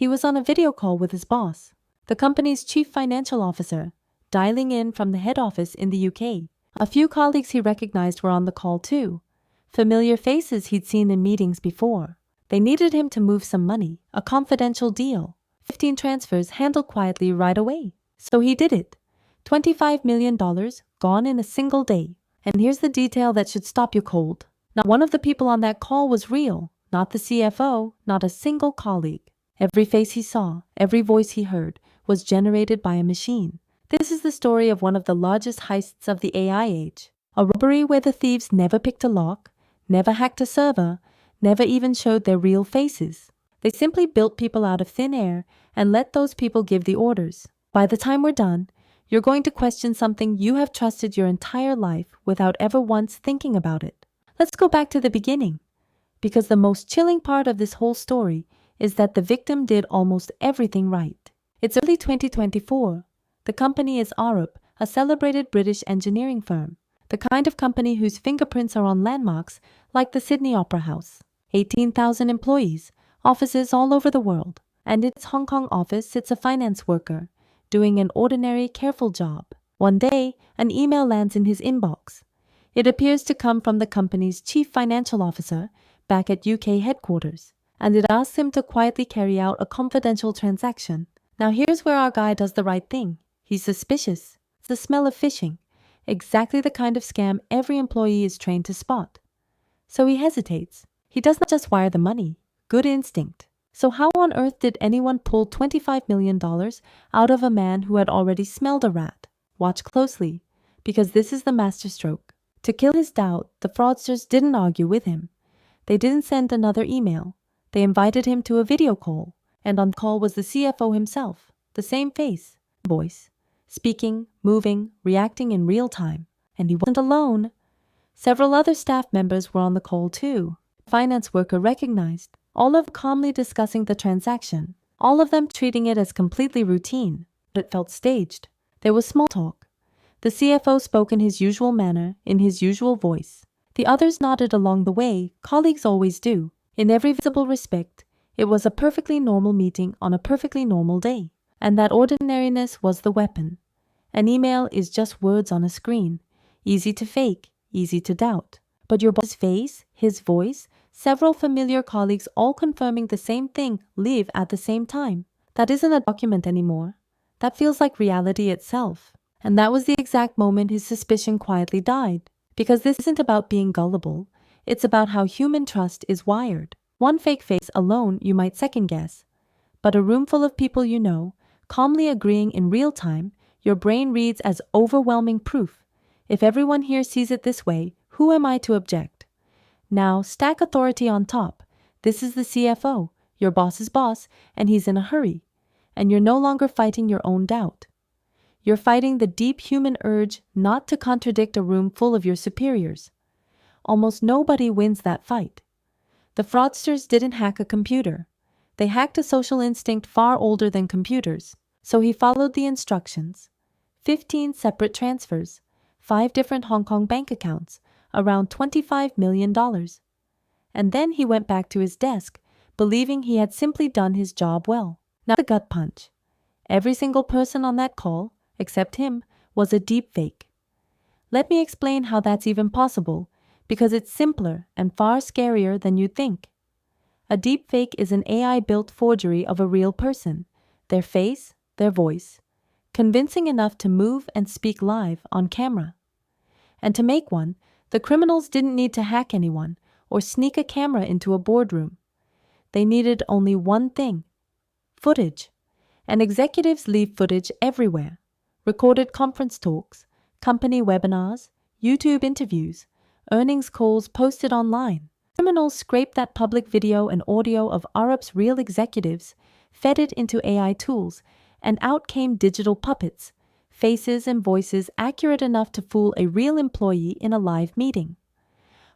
He was on a video call with his boss, the company's chief financial officer, dialing in from the head office in the UK. A few colleagues he recognized were on the call too, familiar faces he'd seen in meetings before. They needed him to move some money, a confidential deal. 15 transfers handled quietly right away. So he did it. $25 million gone in a single day. And here's the detail that should stop you cold. Not one of the people on that call was real, not the CFO, not a single colleague. Every face he saw, every voice he heard, was generated by a machine. This is the story of one of the largest heists of the AI age. A robbery where the thieves never picked a lock, never hacked a server, never even showed their real faces. They simply built people out of thin air and let those people give the orders. By the time we're done, you're going to question something you have trusted your entire life without ever once thinking about it. Let's go back to the beginning, because the most chilling part of this whole story is that the victim did almost everything right. It's early 2024. The company is Arup, a celebrated British engineering firm, the kind of company whose fingerprints are on landmarks like the Sydney Opera House. 18,000 employees, offices all over the world, and in its Hong Kong office sits a finance worker, doing an ordinary, careful job. One day, an email lands in his inbox. It appears to come from the company's chief financial officer back at UK headquarters, and it asks him to quietly carry out a confidential transaction. Now here's where our guy does the right thing. He's suspicious. It's the smell of phishing, exactly the kind of scam every employee is trained to spot. So he hesitates. He does not just wire the money. Good instinct. So how on earth did anyone pull $25 million out of a man who had already smelled a rat? Watch closely, because this is the masterstroke. To kill his doubt, the fraudsters didn't argue with him. They didn't send another email. They invited him to a video call, and on call was the CFO himself, the same face, voice, speaking, moving, reacting in real time. And he wasn't alone. Several other staff members were on the call too. The finance worker recognized, all of them calmly discussing the transaction, all of them treating it as completely routine, but it felt staged. There was small talk. The CFO spoke in his usual manner, in his usual voice. The others nodded along the way, colleagues always do. In every visible respect, it was a perfectly normal meeting on a perfectly normal day. And that ordinariness was the weapon. An email is just words on a screen, easy to fake, easy to doubt. But your boss's face, his voice, several familiar colleagues all confirming the same thing live at the same time. That isn't a document anymore. That feels like reality itself. And that was the exact moment his suspicion quietly died. Because this isn't about being gullible. It's about how human trust is wired. One fake face alone you might second guess. But a room full of people you know, calmly agreeing in real time, your brain reads as overwhelming proof. If everyone here sees it this way, who am I to object? Now, stack authority on top. This is the CFO, your boss's boss, and he's in a hurry. And you're no longer fighting your own doubt. You're fighting the deep human urge not to contradict a room full of your superiors. Almost nobody wins that fight. The fraudsters didn't hack a computer. They hacked a social instinct far older than computers. So he followed the instructions. 15 separate transfers, 5 different Hong Kong bank accounts, around $25 million. And then he went back to his desk, believing he had simply done his job well. Now the gut punch. Every single person on that call, except him, was a deepfake. Let me explain how that's even possible, because it's simpler and far scarier than you'd think. A deepfake is an AI-built forgery of a real person, their face, their voice, convincing enough to move and speak live on camera. And to make one, the criminals didn't need to hack anyone or sneak a camera into a boardroom. They needed only one thing: footage. And executives leave footage everywhere. Recorded conference talks, company webinars, YouTube interviews, earnings calls posted online. Criminals scraped that public video and audio of Arup's real executives, fed it into AI tools, and out came digital puppets, faces and voices accurate enough to fool a real employee in a live meeting.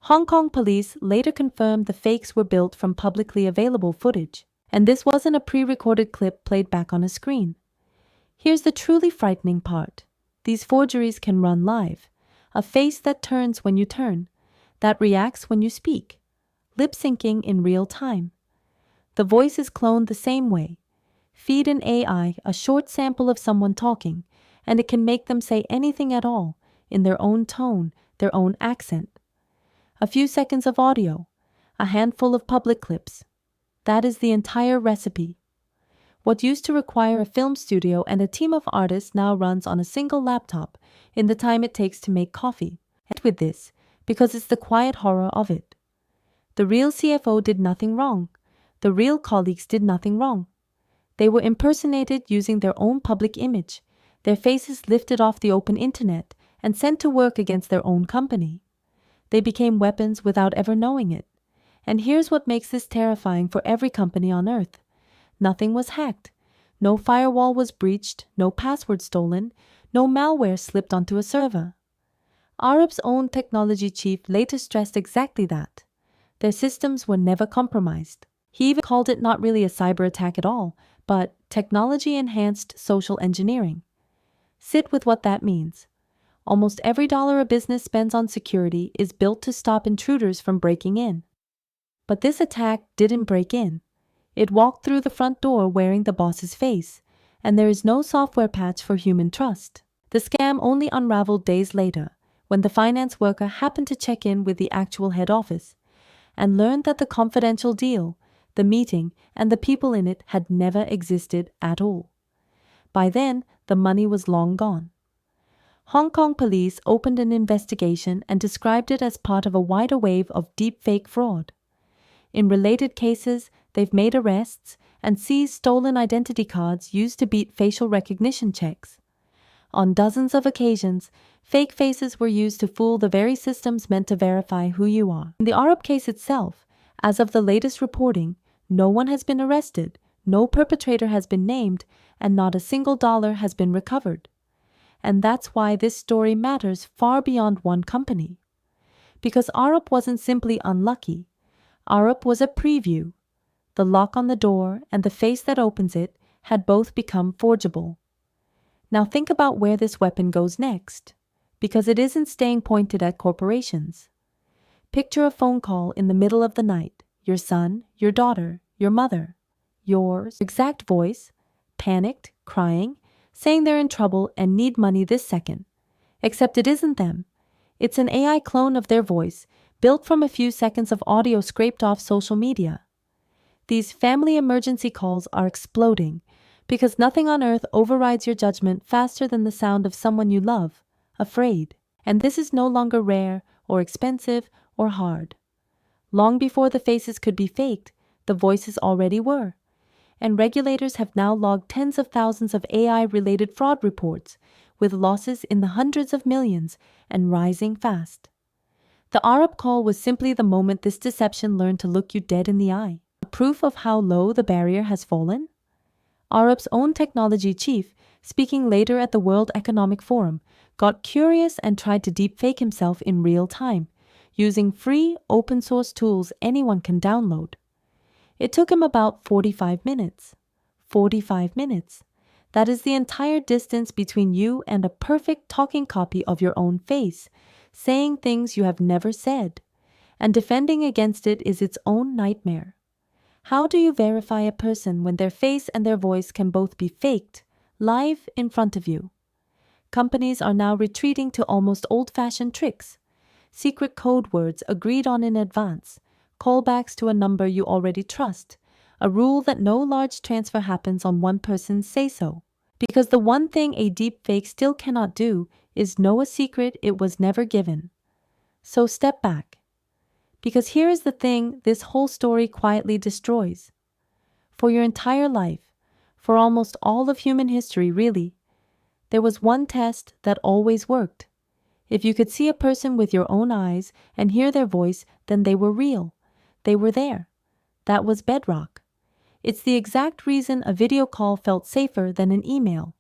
Hong Kong police later confirmed the fakes were built from publicly available footage, and this wasn't a pre-recorded clip played back on a screen. Here's the truly frightening part. These forgeries can run live. A face that turns when you turn, that reacts when you speak, lip-syncing in real time. The voice is cloned the same way, Feed an AI a short sample of someone talking, and it can make them say anything at all, in their own tone, their own accent. A few seconds of audio, a handful of public clips. That is the entire recipe. What used to require a film studio and a team of artists now runs on a single laptop in the time it takes to make coffee. And with this, because it's the quiet horror of it. The real CFO did nothing wrong. The real colleagues did nothing wrong. They were impersonated using their own public image, their faces lifted off the open internet and sent to work against their own company. They became weapons without ever knowing it. And here's what makes this terrifying for every company on Earth. Nothing was hacked. No firewall was breached, no password stolen, no malware slipped onto a server. Arup's own technology chief later stressed exactly that. Their systems were never compromised. He even called it not really a cyber attack at all, but technology-enhanced social engineering. Sit with what that means. Almost every dollar a business spends on security is built to stop intruders from breaking in. But this attack didn't break in. It walked through the front door wearing the boss's face, and there is no software patch for human trust. The scam only unraveled days later, when the finance worker happened to check in with the actual head office, and learned that the confidential deal, the meeting, and the people in it had never existed at all. By then, the money was long gone. Hong Kong police opened an investigation and described it as part of a wider wave of deepfake fraud. In related cases, they've made arrests and seized stolen identity cards used to beat facial recognition checks. On dozens of occasions, fake faces were used to fool the very systems meant to verify who you are. In the Arup case itself, as of the latest reporting, no one has been arrested, no perpetrator has been named, and not a single dollar has been recovered. And that's why this story matters far beyond one company. Because Arup wasn't simply unlucky. Arup was a preview. The lock on the door and the face that opens it had both become forgeable. Now think about where this weapon goes next, because it isn't staying pointed at corporations. Picture a phone call in the middle of the night, your son, your daughter, your mother, yours, exact voice, panicked, crying, saying they're in trouble and need money this second. Except it isn't them. It's an AI clone of their voice, built from a few seconds of audio scraped off social media. These family emergency calls are exploding because nothing on earth overrides your judgment faster than the sound of someone you love, afraid. And this is no longer rare or expensive or hard. Long before the faces could be faked, the voices already were. And regulators have now logged tens of thousands of AI-related fraud reports, with losses in the hundreds of millions and rising fast. The Arup call was simply the moment this deception learned to look you dead in the eye. A proof of how low the barrier has fallen? Arup's own technology chief, speaking later at the World Economic Forum, got curious and tried to deepfake himself in real time, using free, open-source tools anyone can download. It took him about 45 minutes. 45 minutes. That is the entire distance between you and a perfect talking copy of your own face, saying things you have never said. And defending against it is its own nightmare. How do you verify a person when their face and their voice can both be faked, live in front of you? Companies are now retreating to almost old-fashioned tricks. Secret code words agreed on in advance, callbacks to a number you already trust, a rule that no large transfer happens on one person's say-so. Because the one thing a deepfake still cannot do is know a secret it was never given. So step back. Because here is the thing this whole story quietly destroys. For your entire life, for almost all of human history really, there was one test that always worked. If you could see a person with your own eyes and hear their voice, then they were real. They were there. That was bedrock. It's the exact reason a video call felt safer than an email.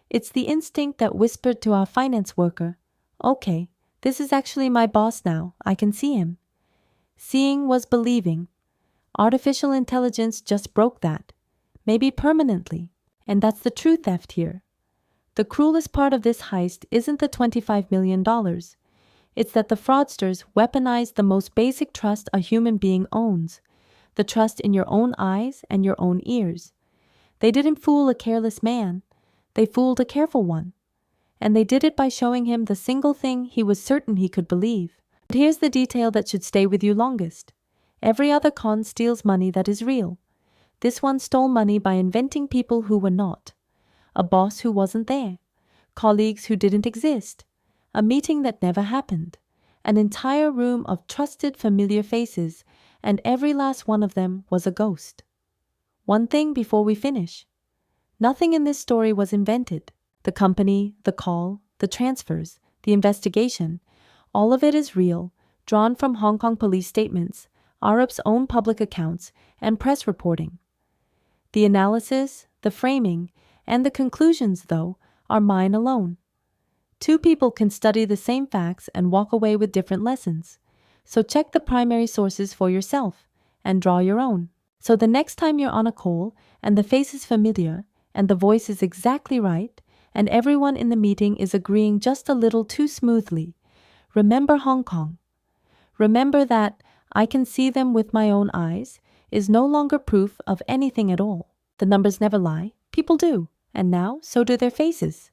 It's the instinct that whispered to our finance worker, "Okay, this is actually my boss now. I can see him." Seeing was believing. Artificial intelligence just broke that, maybe permanently. And that's the true theft here. The cruelest part of this heist isn't the $25 million. It's that the fraudsters weaponized the most basic trust a human being owns, the trust in your own eyes and your own ears. They didn't fool a careless man. They fooled a careful one. And they did it by showing him the single thing he was certain he could believe. But here's the detail that should stay with you longest. Every other con steals money that is real. This one stole money by inventing people who were not. A boss who wasn't there. Colleagues who didn't exist. A meeting that never happened. An entire room of trusted, familiar faces, and every last one of them was a ghost. One thing before we finish. Nothing in this story was invented. The company, the call, the transfers, the investigation, all of it is real, drawn from Hong Kong police statements, Arup's own public accounts, and press reporting. The analysis, the framing, and the conclusions, though, are mine alone. Two people can study the same facts and walk away with different lessons. So check the primary sources for yourself and draw your own. So the next time you're on a call and the face is familiar and the voice is exactly right and everyone in the meeting is agreeing just a little too smoothly, remember Hong Kong. Remember that I can see them with my own eyes is no longer proof of anything at all. The numbers never lie. People do. And now, so do their faces.